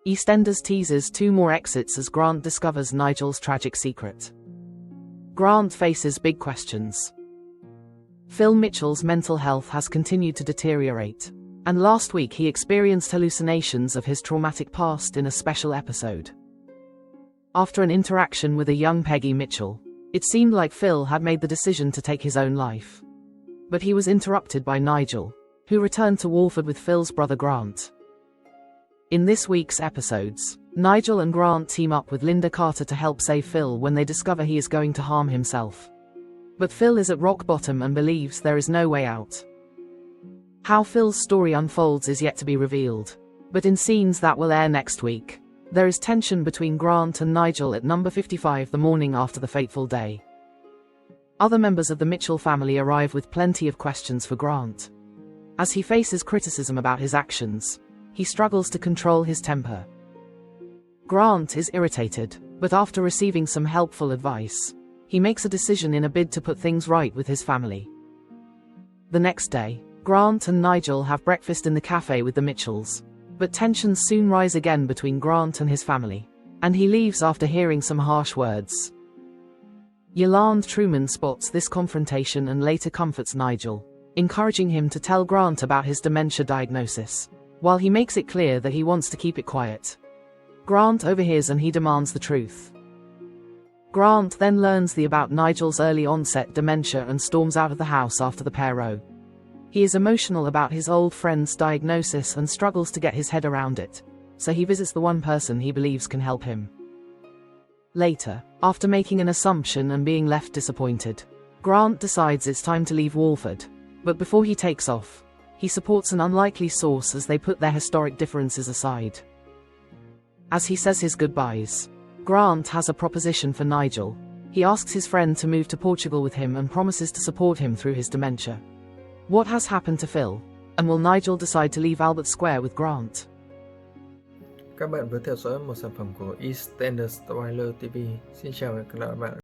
EastEnders teases 2 more exits as Grant discovers Nigel's tragic secret. Grant faces big questions. Phil Mitchell's mental health has continued to deteriorate, and last week he experienced hallucinations of his traumatic past in a special episode. After an interaction with a young Peggy Mitchell, it seemed like Phil had made the decision to take his own life. But he was interrupted by Nigel, who returned to Walford with Phil's brother Grant. In this week's episodes, Nigel and Grant team up with Linda Carter to help save Phil when they discover he is going to harm himself. But Phil is at rock bottom and believes there is no way out. How Phil's story unfolds is yet to be revealed, but in scenes that will air next week, there is tension between Grant and Nigel at number 55 the morning after the fateful day. Other members of the Mitchell family arrive with plenty of questions for Grant. As he faces criticism about his actions, he struggles to control his temper. Grant is irritated, but after receiving some helpful advice, he makes a decision in a bid to put things right with his family. The next day, Grant and Nigel have breakfast in the cafe with the Mitchells, but tensions soon rise again between Grant and his family, and he leaves after hearing some harsh words. Yolande Truman spots this confrontation and later comforts Nigel, encouraging him to tell Grant about his dementia diagnosis, while he makes it clear that he wants to keep it quiet. Grant overhears and he demands the truth. Grant then learns about Nigel's early onset dementia and storms out of the house after the pair row. He is emotional about his old friend's diagnosis and struggles to get his head around it, so he visits the one person he believes can help him. Later, after making an assumption and being left disappointed, Grant decides it's time to leave Walford, but before he takes off, he supports an unlikely source as they put their historic differences aside. As he says his goodbyes, Grant has a proposition for Nigel. He asks his friend to move to Portugal with him and promises to support him through his dementia. What has happened to Phil? And will Nigel decide to leave Albert Square with Grant? Các bạn vừa theo dõi một sản phẩm của EastEnders Trailer TV. Xin chào và hẹn gặp lại các bạn.